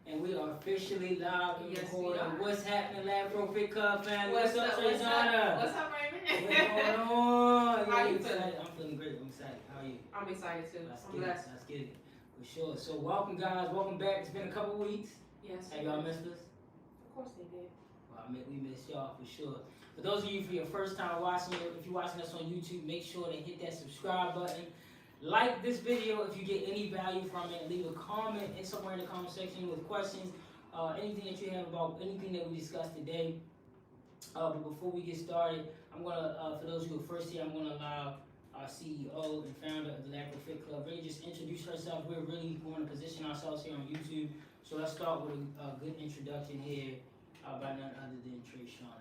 And we are officially live and Yes, recording. we are. What's happening, Lab Pro Fit Club family? What's up, Shayshauna? What's up, Raymond? What's going on? How you excited? feeling? I'm feeling great. I'm excited. How are you? I'm excited too. I'm blessed. Let's get it. For sure. So welcome, guys. Welcome back. It's been a couple weeks. Yes. Have y'all missed us? Of course they did. Well, we missed y'all for sure. For those of you for your first time watching it, if you're watching us on YouTube, make sure to hit that subscribe button. Like this video if you get any value from it. Leave a comment somewhere in the comment section with questions. Anything that you have about anything that we discussed today. But before we get started, I'm gonna, for those who are first here, I'm gonna allow our CEO and founder of the Lab Pro Fit Club really just introduce herself. We're really going to position ourselves here on YouTube. So let's start with a good introduction here by none other than Shayshauna.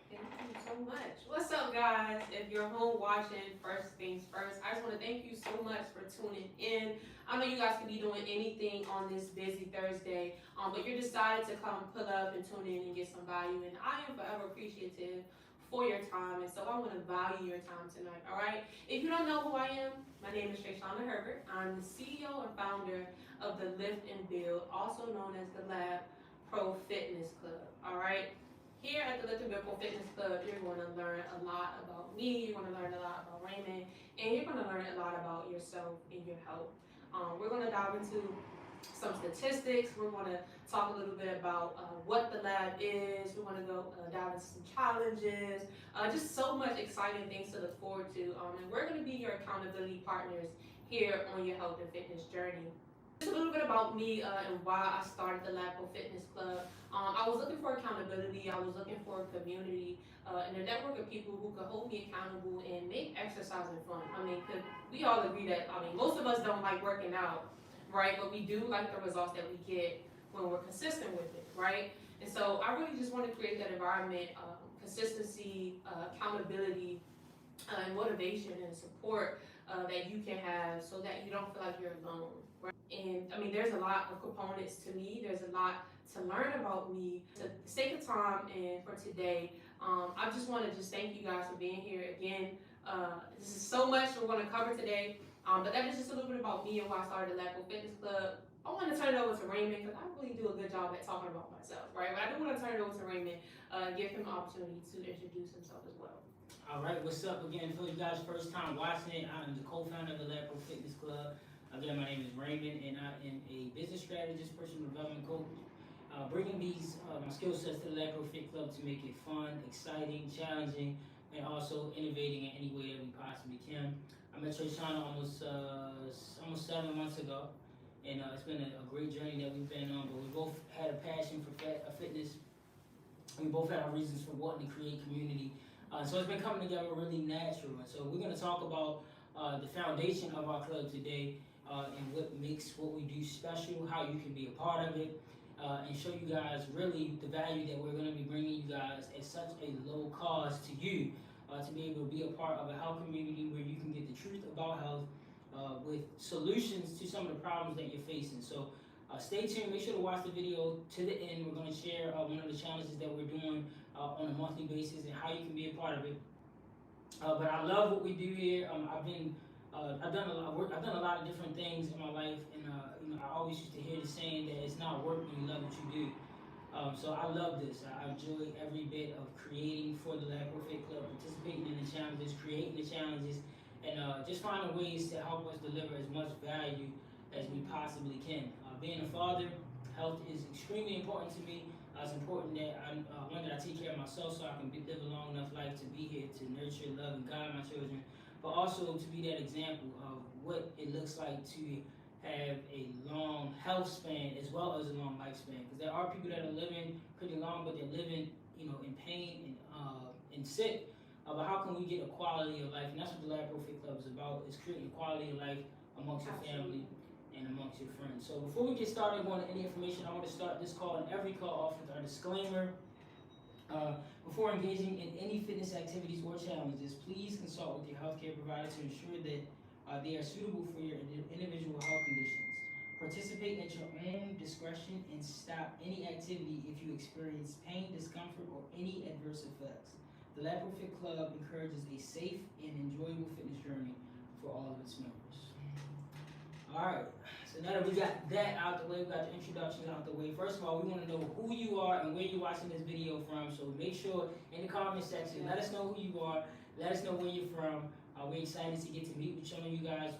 Thank you so much. What's up, guys? If you're home watching, first things first, I just want to thank you so much for tuning in. I know you guys could be doing anything on this busy Thursday, but you decided to come pull up and tune in and get some value, and I am forever appreciative for your time, and so I want to value your time tonight, all right? If you don't know who I am, my name is Shayshauna Herbert. I'm the CEO and founder of the Lift and Build, also known as the Lab Pro Fitness Club, all right? Here at the Lift and Build Pro Fitness Club, you're going to learn a lot about me, you're going to learn a lot about Raymond, and you're going to learn a lot about yourself and your health. We're going to dive into some statistics. We're going to talk a little bit about what the lab is. We're going to go dive into some challenges, just so much exciting things to look forward to. And we're going to be your accountability partners here on your health and fitness journey. Just a little bit about me and why I started the Lab Pro Fitness Club. I was looking for accountability. I was looking for a community and a network of people who could hold me accountable and make exercising fun. I mean, we all agree that, most of us don't like working out, right? But we do like the results that we get when we're consistent with it, right? And so I really just want to create that environment, consistency, accountability, and motivation and support that you can have so that you don't feel like you're alone. Right? And there's a lot of components to me. There's a lot to learn about me. For the sake of time and for today, I just want to thank you guys for being here again. This is so much we're going to cover today, but that is just a little bit about me and why I started the Lab Pro Fitness Club. I want to turn it over to Raymond because I really do a good job at talking about myself, right? But I do want to turn it over to Raymond, give him an opportunity to introduce himself as well. All right, what's up again? For you guys first time watching it, I'm the co-founder of the Lab Pro Fitness Club. Again, my name is Raymond, and I am a business strategist, personal development coach, bringing these my skill sets to the Lab Pro Fit Club to make it fun, exciting, challenging, and also innovating in any way that we possibly can. I met Shayshauna almost 7 months ago, and it's been a great journey that we've been on. But we both had a passion for fitness. We both had our reasons for wanting to create community. So it's been coming together really natural. And so we're going to talk about the foundation of our club today and what makes what we do special, how you can be a part of it, and show you guys really the value that we're going to be bringing you guys at such a low cost to you to be able to be a part of a health community where you can get the truth about health with solutions to some of the problems that you're facing. So stay tuned. Make sure to watch the video to the end. We're going to share one of the challenges that we're doing on a monthly basis and how you can be a part of it. But I love what we do here. I've done a lot of different things in my life, and I always used to hear the saying that it's not work when you love what you do. So I love this. I enjoy every bit of creating for the Lab Pro Fit Club, participating in the challenges, creating the challenges, and just finding ways to help us deliver as much value as we possibly can. Being a father, health is extremely important to me. It's important that I take care of myself so I can live a long enough life to be here to nurture, love, and guide my children, but also to be that example of what it looks like to have a long health span as well as a long lifespan. Because there are people that are living pretty long, but they're living, in pain and sick. But how can we get a quality of life? And that's what the Lab Pro Fit Club is about: is creating a quality of life amongst your family and amongst your friends. So before we get started going to any information, I want to start this call and every call off with our disclaimer. Before engaging in any fitness activities or challenges, please consult with your healthcare provider to ensure that they are suitable for your individual health conditions. Participate at your own discretion and stop any activity if you experience pain, discomfort, or any adverse effects. The Lab Pro Fit Club encourages a safe and enjoyable fitness journey for all of its members. Alright, so now that we got that out the way, we got the introductions out the way. First of all, we want to know who you are and where you're watching this video from. So make sure in the comment section, let us know who you are, let us know where you're from. We're excited to get to meet with some of you guys,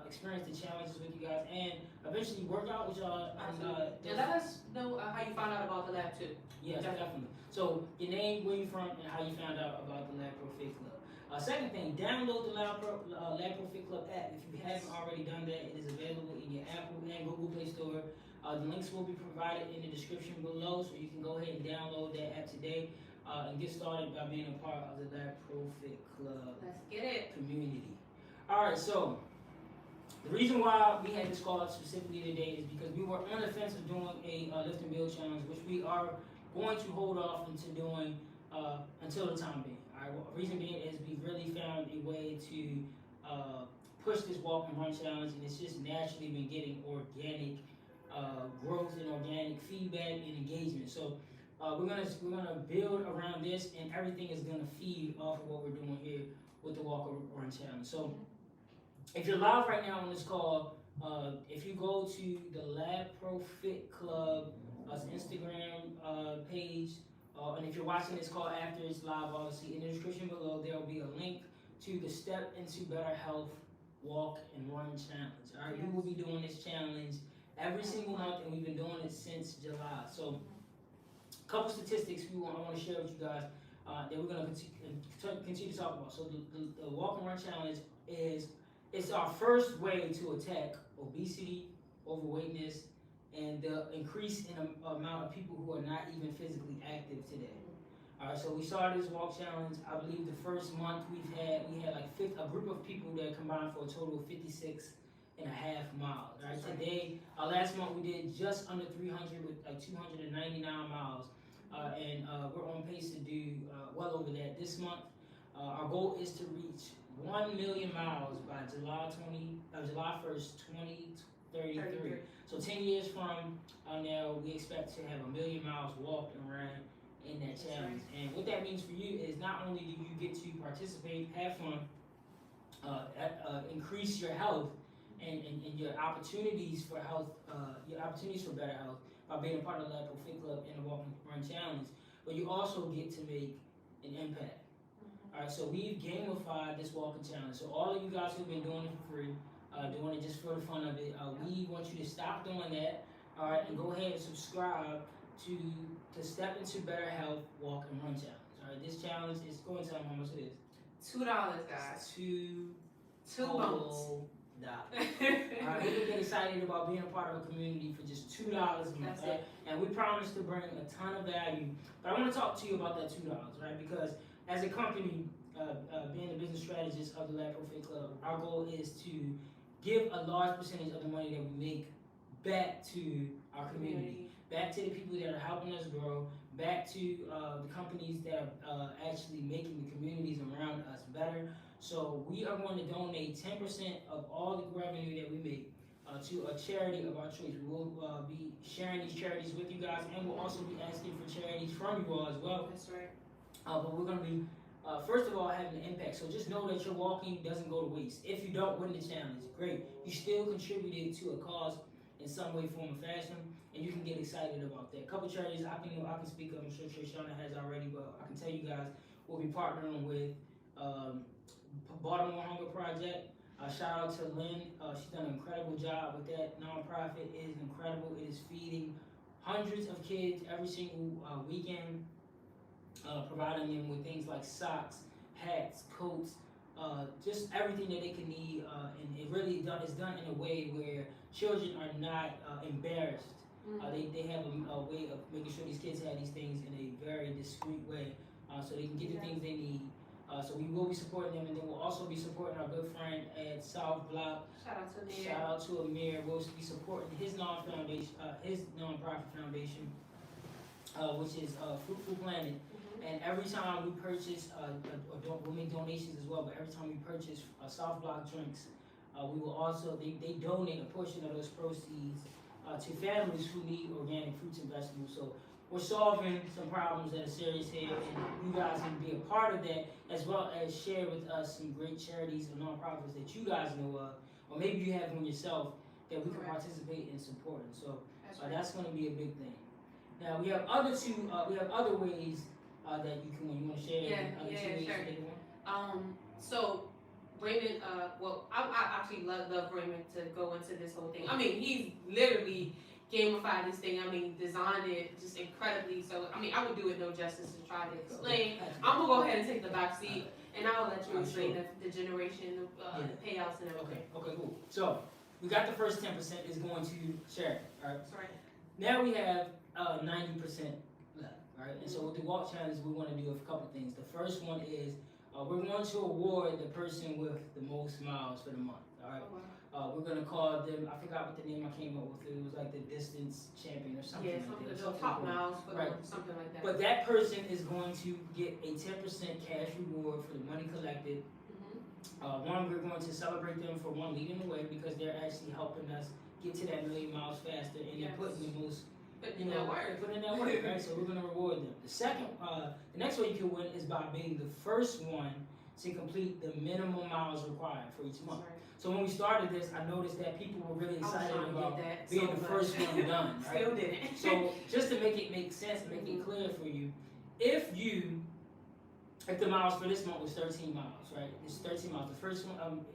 experience the challenges with you guys, and eventually work out with y'all. And let us know how you found out about the lab too. Yes, definitely. So your name, where you from, and how you found out about the Lab Pro Fit Club. Second thing, download the Lab Pro Fit Club app. If you haven't already done that, it is available in your Apple and Google Play Store. The links will be provided in the description below, so you can go ahead and download that app today and get started by being a part of the Lab Pro Fit Club. Let's get it. Community. All right, so the reason why we had this call specifically today is because we were on the fence of doing a lift and build challenge, which we are going to hold off into doing until the time being. All right, well, reason being is we really found a way to push this walk and run challenge, and it's just naturally been getting organic growth and organic feedback and engagement. So we're gonna build around this, and everything is gonna feed off of what we're doing here with the walk or run challenge. So if you're live right now on this call, if you go to the Lab Pro Fit Club Instagram page, and if you're watching this call after it's live, obviously in the description below there will be a link to the Step into Better Health Walk and Run Challenge. All right, we will be doing this challenge every single month, and we've been doing it since July. So a couple statistics I want to share with you guys that we're going to continue to talk about. So the Walk and Run Challenge it's our first way to attack obesity, overweightness, and the increase in the amount of people who are not even physically active today. All right, so we started this walk challenge. I believe the first month we had like a group of people that combined for a total of 56.5 miles. All right, today, last month we did just under 300 with like 299 miles, and we're on pace to do well over that this month. Our goal is to reach 1 million miles by July 1st, 2033. So 10 years from now, we expect to have 1 million miles walked and ran in that challenge. And what that means for you is not only do you get to participate, have fun, increase your health and your opportunities for health, your opportunities for better health by being a part of the Lab Pro Fit Club and the Walk and Run Challenge, but you also get to make an impact. All right, so we've gamified this walking challenge. So all of you guys who've been doing it for free, doing it just for the fun of it, we want you to stop doing that, all right, and go ahead and subscribe to Step into Better Health Walk and Run Challenge. All right, this challenge is going to tell them how much it is. $2, guys. Two bones. All right, we can get excited about being a part of a community for just $2 a month, right? And we promise to bring a ton of value. But I want to talk to you about that $2, right? Because as a company, being the business strategist of the Lab Pro Fit Club, our goal is to give a large percentage of the money that we make back to our community, back to the people that are helping us grow, back to the companies that are actually making the communities around us better. So we are going to donate 10% of all the revenue that we make to a charity of our choice. We will be sharing these charities with you guys, and we'll also be asking for charities from you all as well. That's right. But we're going to be, first of all, having an impact. So just know that your walking doesn't go to waste. If you don't win the challenge, great. You still contributed to a cause in some way, form, or fashion, and you can get excited about that. A couple charities I can speak of. I'm sure Trishana has already, but I can tell you guys we'll be partnering with Baltimore Hunger Project. Shout out to Lynn. She's done an incredible job with that nonprofit. It is incredible. It is feeding hundreds of kids every single weekend, providing them with things like socks, hats, coats, just everything that they can need. And it really is done in a way where children are not embarrassed. They have a way of making sure these kids have these things in a very discreet way, so they can get the things they need. So we will be supporting them, and then we'll also be supporting our good friend at South Block. Shout out to Amir. We'll be supporting his nonprofit foundation, which is Fruitful Planet. And every time we purchase, we'll make donations as well. But every time we purchase South Block drinks, we will also they donate a portion of those proceeds to families who need organic fruits and vegetables. So we're solving some problems that are serious here, and you guys can be a part of that, as well as share with us some great charities and nonprofits that you guys know of, or maybe you have one yourself that we can Correct. participate in supporting. So That's right. that's going to be a big thing. Now we have other ways that you can win. You want to share other two ways sure. that they can win? So Raymond, I actually love Raymond to go into this whole thing. I mean, he's literally gamified this thing. I mean, designed it just incredibly. So, I mean, I would do it no justice to try to explain. I'm gonna go ahead and take the back seat, and I'll let you explain the generation, the payouts and everything. Okay, cool. So we got the first 10% is going to share. All right. Sorry. Now we have 90% left. All right. And so with the walk challenge, we want to do a couple things. The first one is we're going to award the person with the most miles for the month. All right. We're gonna call them. I forgot what the name I came up with. It was like the distance champion or something. Yeah, like that. Something top miles for right. Something like that. But that person is going to get a 10% cash reward for the money collected. One, we're going to celebrate them for one leading the way because they're actually helping us get to that 1,000,000 miles faster, and they're putting the most. Putting in that work, right? So we're gonna reward them. The next way you can win is by being the first one to complete the minimum miles required for each month. So when we started this, I noticed that people were really excited about being the first one done. Right? Still didn't. So just to make it make sense, make it clear for you, if the miles for this month was 13 miles, right? It's 13 miles. The first one,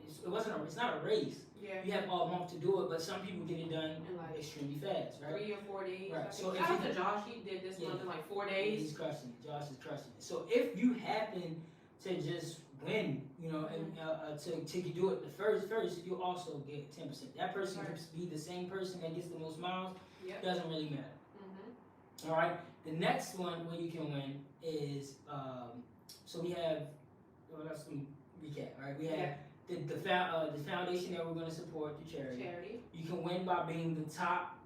it's not a race. Yeah. You have all month to do it, but some people get it done extremely fast, right? 3 or 4 days. Right. So shout out to Josh, he did this month in like 4 days. He's crushing it. Josh is crushing it. So if you happen to just win, and to do it the first, you also get 10%. That person could be the same person that gets the most miles. Yep. Doesn't really matter. All right. The next one where you can win is so we have. Well, let's recap. All right. We have the foundation that we're going to support, the charity. You can win by being the top,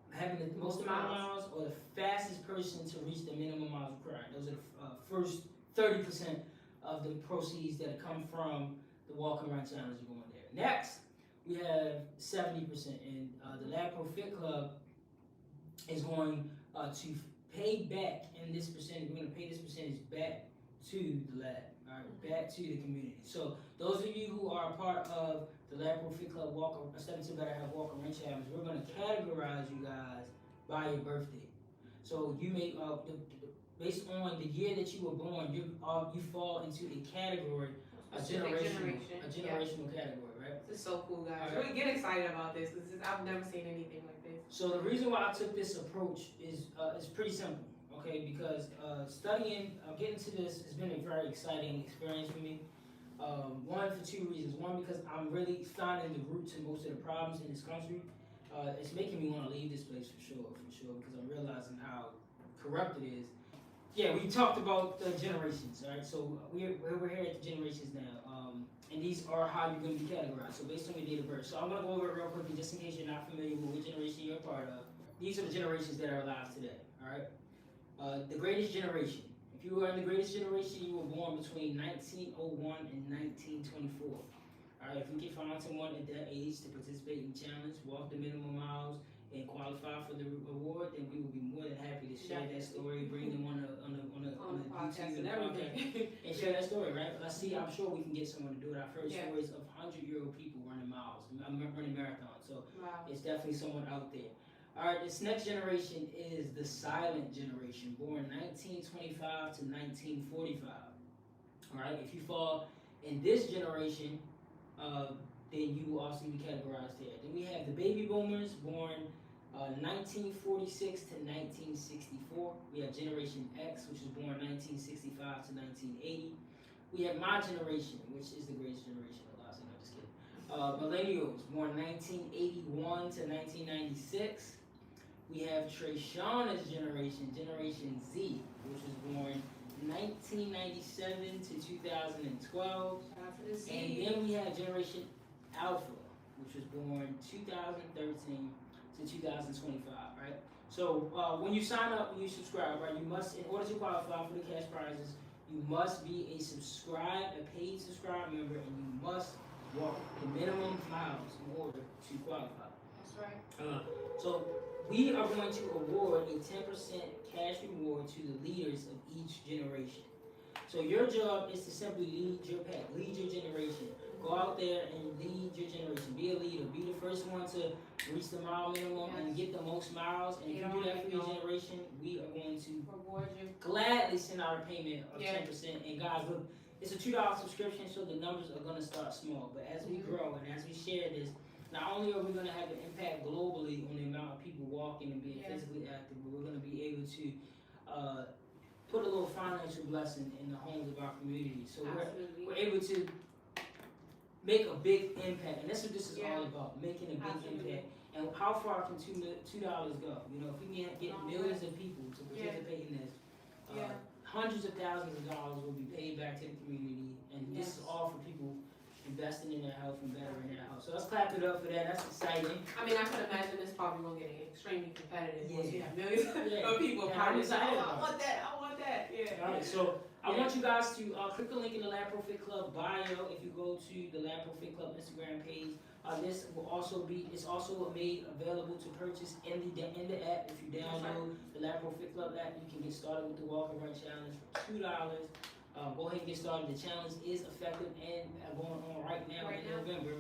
having the most amount of miles, or the fastest person to reach the minimum miles required. Those are the first 30% of the proceeds that come from the Walk and Run Challenge going there. Next, we have 70%, and the Lab Pro Fit Club is going to pay back in this percentage. We're going to pay this percentage back to the lab, all right, back to the community. So those of you who are a part of the Lab Pro Fit Club Step to Better Health Walk and Run Challenge, we're going to categorize you guys by your birthday. So you may based on the year that you were born, you fall into a category, a generational category, right? This is so cool, guys. Really get excited about this. I've never seen anything like this. So the reason why I took this approach is pretty simple, okay? Because studying, getting to this has been a very exciting experience for me. One, for two reasons. One, because I'm really finding the root to most of the problems in this country. It's making me want to leave this place for sure, because I'm realizing how corrupt it is. Yeah, we talked about the generations, all right? So we're here at the generations now, and these are how you're going to be categorized. So based on your date of birth. So I'm going to go over it real quickly, just in case you're not familiar with what generation you're a part of. These are the generations that are alive today, all right? The greatest generation. If you were in the greatest generation, you were born between 1901 and 1924. All right, if we can find someone at that age to participate in the challenge, walk the minimum miles, and qualify for the award, then we will be more than happy to share that story, bring them on the podcast YouTube and everything, and share that story, right? I'm sure we can get someone to do it. I've heard stories of 100-year-old people running running marathons, so it's definitely someone out there. All right, this next generation is the silent generation, born 1925 to 1945. All right, if you fall in this generation, then you will also be categorized there. Then we have the baby boomers, born 1946 to 1964. We have Generation X, which was born 1965 to 1980. We have my generation, which is the greatest generation alive. So no, just kidding. Millennials, born 1981 to 1996. We have Trishana's generation, Generation Z, which was born 1997 to 2012. And then we have Generation Alpha, which was born 2013 to 2025, right? So when you sign up, when you subscribe, right, you must, in order to qualify for the cash prizes, you must be a paid subscribe member, and you must walk the minimum miles in order to qualify. That's right. So we are going to award a 10% cash reward to the leaders of each generation. So your job is to simply lead your pack, lead your generation. Go out there and lead your generation. Be a leader. Be the first one to reach the mile minimum and get the most miles. And if you do that for your generation, we are going to reward you. Gladly send out a payment of 10%. And guys, look, it's a $2 subscription, so the numbers are going to start small. But as we grow and as we share this, not only are we going to have an impact globally on the amount of people walking and being physically active, but we're going to be able to put a little financial blessing in the homes of our community. So we're able to make a big impact, and that's what this is all about, making a big impact. And how far can $2 go? You know, if we can get millions of people to participate in this, hundreds of thousands of dollars will be paid back to the community, and this is all for people investing in their health and bettering their health. So let's clap it up for that. That's exciting. I mean, I can imagine this probably going to get extremely competitive once you have millions of people probably saying, oh, I want that, I want that. All right, so I want you guys to click the link in the Lab Pro Fit Club bio. If you go to the Lab Pro Fit Club Instagram page, this will also be, it's also made available to purchase in the app. If you download the Lab Pro Fit Club app, you can get started with the Walk and Run Challenge for $2. Go ahead and get started. The challenge is effective and going on right now in November.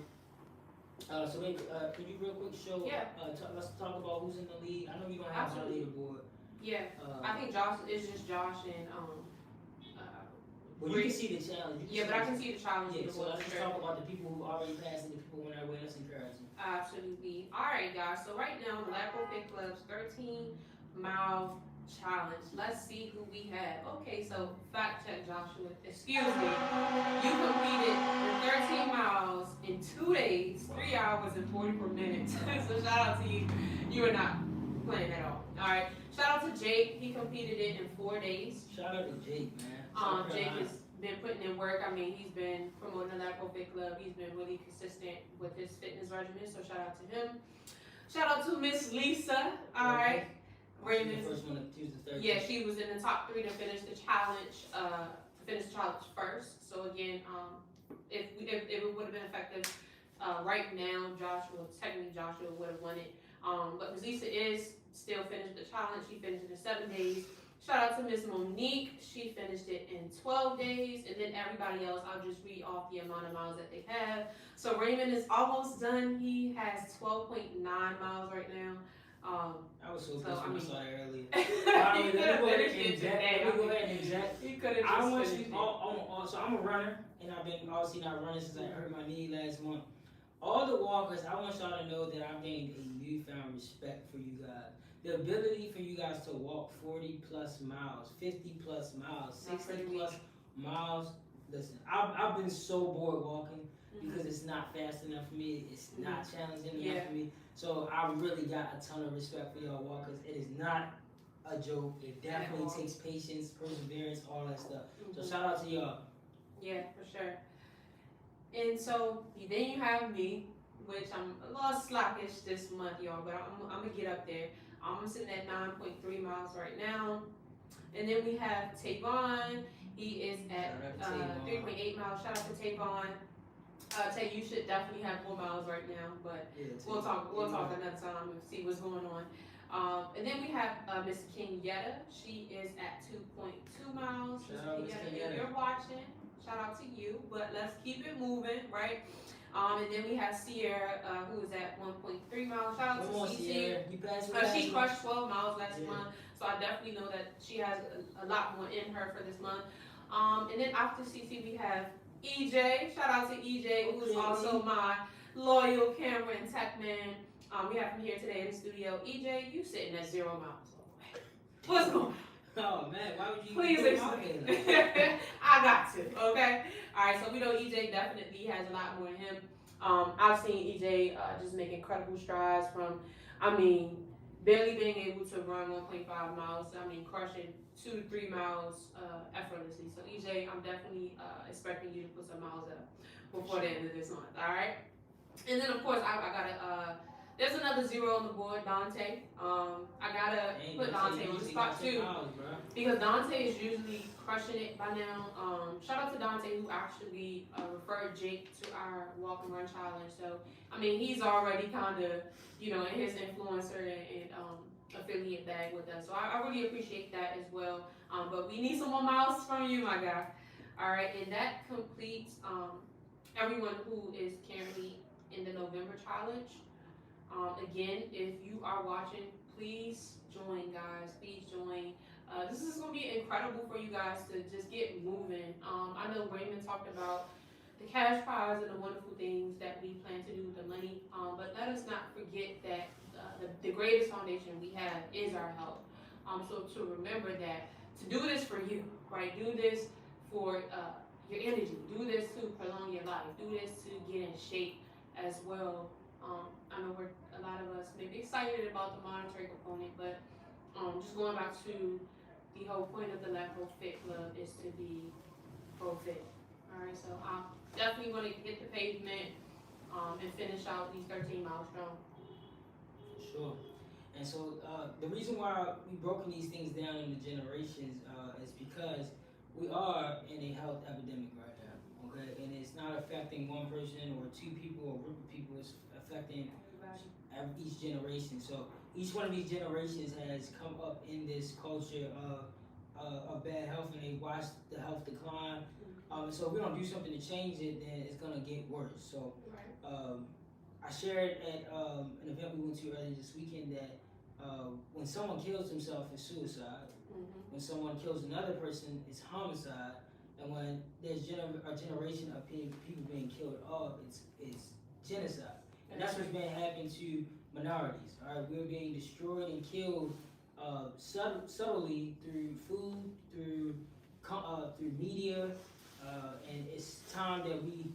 So maybe, can you real quick show, let's talk about who's in the lead. I know you don't have my leaderboard. I think Josh, it's just Josh and, well, you can see the challenge. But I can see the challenge. So let's just talk about the people who already passed it, the people on their way. Let's encourage them. Absolutely. All right, guys. So right now, the Lab Pro Fit Club's 13-mile challenge. Let's see who we have. Okay, so fact check, Joshua. Excuse me. You completed the 13 miles in 2 days, 3 hours and 44 minutes. So shout out to you. You are not playing at all. All right. Shout out to Jake. He completed it in 4 days. Shout out to Jake, man. Jake has been putting in work. I mean, he's been promoting the Lab Pro Fit Club. He's been really consistent with his fitness regimen. So shout out to him. Shout out to Miss Lisa. All right. Raymond. The first one, she was the third. Yeah, she was in the top 3 to finish the challenge. First. So again, if it would have been effective right now, Joshua would have won it. But Miss Lisa is still finished the challenge. She finished it in 7 days. Shout out to Miss Monique. She finished it in 12 days. And then everybody else, I'll just read off the amount of miles that they have. So Raymond is almost done. He has 12.9 miles right now. I was so pissed when I saw that earlier. He could have finished it today. He could have just finished it. So I'm a runner, and I've been obviously not running since I hurt my knee last month. All the walkers, I want y'all to know that I've gained a newfound respect for you guys. The ability for you guys to walk 40 plus miles, 50 plus miles, 60 plus miles. Listen, I've been so bored walking because it's not fast enough for me. It's not challenging enough for me. So I really got a ton of respect for y'all walkers. It is not a joke. It definitely takes patience, perseverance, all that stuff. So shout out to y'all. Yeah, for sure. And so then you have me, which I'm a little slackish this month, y'all, but I'm gonna get up there. I'm sitting at 9.3 miles right now. And then we have Tavon. He is at 3.8 miles. Shout out to Tavon. Tay, you should definitely have 4 miles right now, but we'll talk another time and see what's going on. And then we have Miss Kenyatta. She is at 2.2 miles. Shout out, Miss Kenyatta. If you're watching, shout out to you. But let's keep it moving, right? And then we have Sierra, who is at 1.3 miles. Shout out to Sierra. She crushed 12 miles last month, so I definitely know that she has a lot more in her for this month. And then after CC, we have EJ. Shout out to EJ, who is also my loyal camera and tech man. We have him here today in the studio. EJ, you sitting at 0 miles. What's going on? Oh man, why would you please explain? I got to, okay? Alright, so we know EJ definitely has a lot more in him. I've seen EJ just make incredible strides from, barely being able to run 1.5 miles, crushing 2 to 3 miles effortlessly. So EJ, I'm definitely expecting you to put some miles up before the end of this month, alright? And then of course, I gotta, there's another 0 on the board, Dante. I gotta put Dante on the spot too, because Dante is usually crushing it by now. Shout out to Dante, who actually referred Jake to our Walk and Run Challenge. So, he's already kind of, in his influencer and affiliate bag with us. So I really appreciate that as well. But we need some more miles from you, my guy. All right, and that completes everyone who is currently in the November challenge. Again, if you are watching, please join, guys. Please join. This is going to be incredible for you guys to just get moving. I know Raymond talked about the cash prize and the wonderful things that we plan to do with the money. But let us not forget that the greatest foundation we have is our health. So to remember that, to do this for you, right? Do this for your energy. Do this to prolong your life. Do this to get in shape as well. I know a lot of us may be excited about the monetary component, but just going back to the whole point of the Lab Pro Fit Club is to be pro fit. All right, so I'm definitely going to hit the pavement and finish out these 13 miles strong. Sure. And so the reason why we've broken these things down into generations is because we are in a health epidemic right now, okay? And it's not affecting one person or two people or a group of people, it's affecting each generation. So each one of these generations has come up in this culture of bad health, and they watch the health decline. So if we don't do something to change it, then it's gonna get worse. So I shared at an event we went to earlier this weekend that when someone kills himself, it's suicide. When someone kills another person, it's homicide. And when there's a generation of people being killed off, it's genocide. And that's what's been happening to minorities. All right, we're being destroyed and killed subtly through food, through media, and it's time that we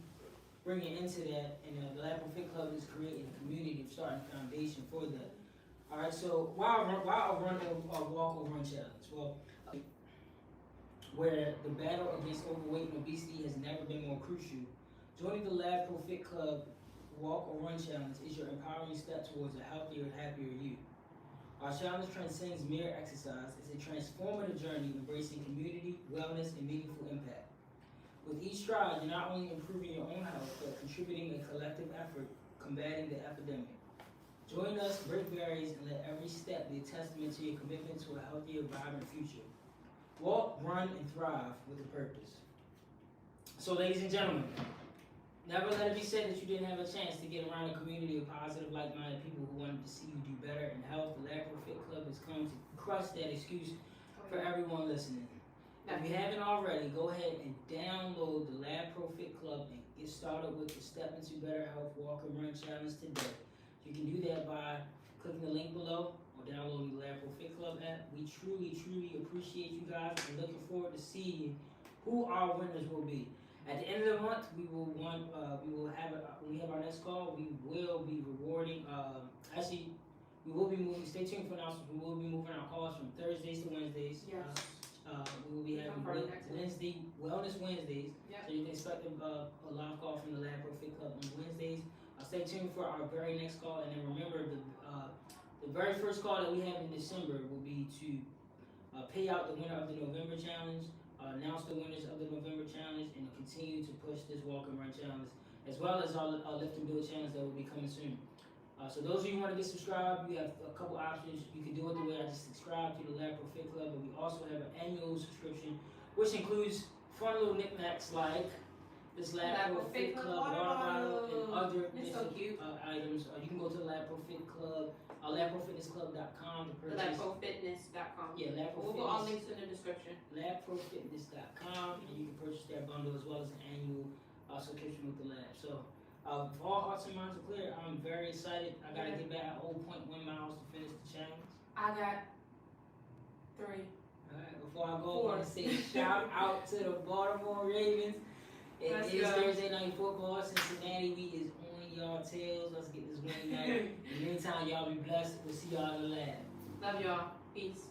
bring it into that. And the Lab Pro Fit Club is creating a community, starting a foundation for that. All right, so why a walk or run challenge? Well, where the battle against overweight and obesity has never been more crucial, joining the Lab Pro Fit Club Walk or Run Challenge is your empowering step towards a healthier, happier you. Our challenge transcends mere exercise. It's a transformative journey embracing community, wellness, and meaningful impact. With each stride, you're not only improving your own health, but contributing a collective effort combating the epidemic. Join us, break barriers, and let every step be a testament to your commitment to a healthier, vibrant future. Walk, run, and thrive with a purpose. So, ladies and gentlemen, never let it be said that you didn't have a chance to get around a community of positive, like-minded people who wanted to see you do better in health. The Lab Pro Fit Club has come to crush that excuse for everyone listening. If you haven't already, go ahead and download the Lab Pro Fit Club and get started with the Step Into Better Health Walk and Run Challenge today. You can do that by clicking the link below or downloading the Lab Pro Fit Club app. We truly, truly appreciate you guys and looking forward to seeing who our winners will be. At the end of the month, we will have when we have our next call, we will be rewarding. We will be moving. Stay tuned for announcements. We will be moving our calls from Thursdays to Wednesdays. Yes. We will be having Wellness Wednesdays. Yep. So you can expect a live call from the Lab Pro Fit Club on Wednesdays. Stay tuned for our very next call, and then remember the very first call that we have in December will be to pay out the winner of the November challenge, announce the winners of the November challenge, and continue to push this walk and run challenge, as well as our lift and build challenge that will be coming soon. So those of you who want to get subscribed, we have a couple options. You can do it the way I just subscribed to the Lab Pro Fit Club, but we also have an annual subscription, which includes fun little knickknacks like this Lab Pro Fit Club water bottle and other items. You can go to the Lab Pro Fit Club, labprofitnessclub.com to purchase. Labprofitness.com. Yeah, Lab Pro We'll put all links in the description. Labprofitness.com, and you can purchase that bundle as well as an annual subscription with the lab. So, if all hearts and minds are clear, I'm very excited. I gotta get back at 0.1 miles to finish the challenge. I got 3. Alright, before I go, I want to say shout out to the Baltimore Ravens. It is Thursday night football. Cincinnati, we is on y'all tails. Let's get this win tonight. In the meantime, y'all be blessed. We'll see y'all in the lab. Love y'all. Peace.